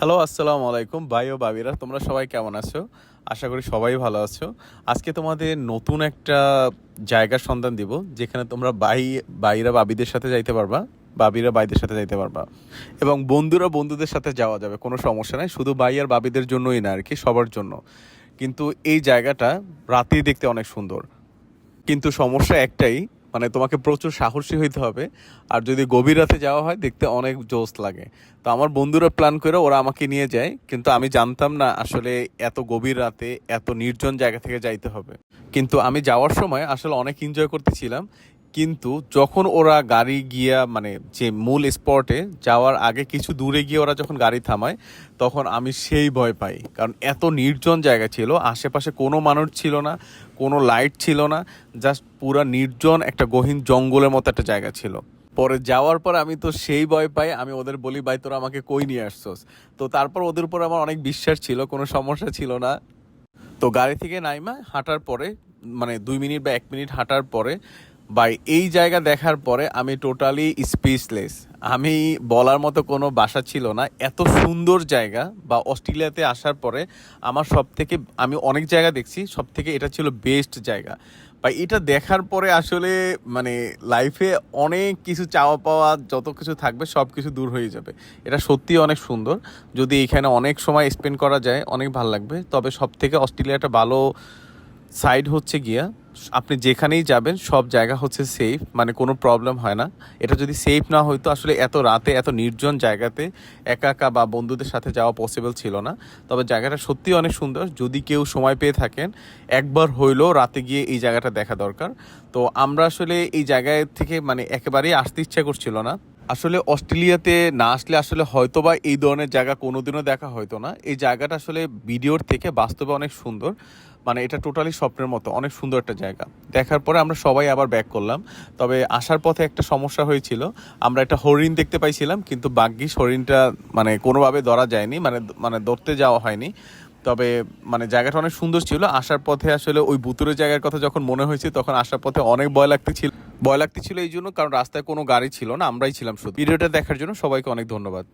Hello, আসসালামু আলাইকুম ভাই ও ভাবিরা, তোমরা সবাই কেমন আছো? আশা করি সবাই ভালো আছো। আজকে তোমাদের নতুন একটা জায়গার সন্ধান দিব, যেখানে তোমরা ভাইরা ভাবিদের সাথে যাইতে পারবা, ভাবিরা ভাইদের সাথে যাইতে পারবা, এবং বন্ধুরা বন্ধুদের সাথে যাওয়া যাবে, কোনো সমস্যা নাই। শুধু ভাই আর ভাবিদের জন্যই না আর কি, সবার জন্য। কিন্তু এই জায়গাটা রাতেই দেখতে অনেক সুন্দর, কিন্তু সমস্যা একটাই, মানে তোমাকে প্রচুর সাহসী হইতে হবে। আর যদি গভীর রাতে যাওয়া হয়, দেখতে অনেক জোশ লাগে। তো আমার বন্ধুরা প্ল্যান করে ওরা আমাকে নিয়ে যায়, কিন্তু আমি জানতাম না আসলে এত গভীর রাতে এত নির্জন জায়গা থেকে যাইতে হবে। কিন্তু আমি যাওয়ার সময় আসলে অনেক এনজয় করতেছিলাম। কিন্তু যখন ওরা গাড়ি গিয়া মানে যে মূল স্পটে যাওয়ার আগে কিছু দূরে গিয়ে ওরা যখন গাড়ি থামায়, তখন আমি সেই ভয় পাই। কারণ এত নির্জন জায়গা ছিল, আশেপাশে কোনো মানুষ ছিল না, কোনো লাইট ছিল না, জাস্ট পুরা নির্জন একটা গহীন জঙ্গলের মতো একটা জায়গা ছিল। পরে যাওয়ার পর আমি তো সেই ভয় পাই, আমি ওদের বলি, ভাই তোরা আমাকে কই নিয়ে আসছোস? তো তারপর ওদের উপর আমার অনেক বিশ্বাস ছিল, কোনো সমস্যা ছিল না। তো গাড়ি থেকে নাইমা হাঁটার পরে, মানে 2 মিনিট বা 1 মিনিট হাঁটার পরে, ভাই এই জায়গা দেখার পরে আমি টোটালি স্পিচলেস। আমি বলার মতো কোনো ভাষা ছিল না, এত সুন্দর জায়গা। বা অস্ট্রেলিয়াতে আসার পরে আমার সব থেকে, আমি অনেক জায়গা দেখছি, সব থেকে এটা ছিল বেস্ট জায়গা। বা এটা দেখার পরে আসলে মানে লাইফে অনেক কিছু চাওয়া পাওয়া যত কিছু থাকবে সব কিছু দূর হয়ে যাবে। এটা সত্যিই অনেক সুন্দর। যদি এখানে অনেক সময় স্পেন্ড করা যায়, অনেক ভালো লাগবে। তবে সব থেকে অস্ট্রেলিয়াটা ভালো সাইড হচ্ছে গিয়া, আপনি যেখানেই যাবেন সব জায়গা হচ্ছে সেফ, মানে কোনো প্রবলেম হয় না। এটা যদি সেফ না হইতো, আসলে এত রাতে এত নির্জন জায়গাতে একা একা বা বন্ধুদের সাথে যাওয়া পসিবল ছিল না। তবে জায়গাটা সত্যি অনেক সুন্দর। যদি কেউ সময় পেয়ে থাকেন, একবার হইলেও রাতে গিয়ে এই জায়গাটা দেখা দরকার। তো আমরা আসলে এই জায়গায় থেকে মানে একেবারেই আসতে ইচ্ছা করছিল না। আসলে অস্ট্রেলিয়াতে না আসলে আসলে হয়তোবা এই ধরনের জায়গা কোনোদিনও দেখা হয়তো না। এই জায়গাটা আসলে ভিডিওর থেকে বাস্তবে অনেক সুন্দর। মানে এটা টোটালি স্বপ্নের মতো, অনেক সুন্দর একটা জায়গা। দেখার পরে আমরা সবাই আবার ব্যাক করলাম। তবে আসার পথে একটা সমস্যা হয়েছিল, আমরা একটা হরিণ দেখতে পাইছিলাম, কিন্তু ভাগ্যিস হরিণটা মানে কোনোভাবে ধরা যায়নি, মানে মানে ধরতে যাওয়া হয়নি। তবে মানে জায়গাটা অনেক সুন্দর ছিল। আসার পথে আসলে ওই ভুতুরে জায়গার কথা যখন মনে হয়েছে, তখন আসার পথে অনেক ভয় লাগতেছিল এই জন্য, কারণ রাস্তায় কোনো গাড়ি ছিল না, আমরাই ছিলাম শুধু। ভিডিওটা দেখার জন্য সবাইকে অনেক ধন্যবাদ।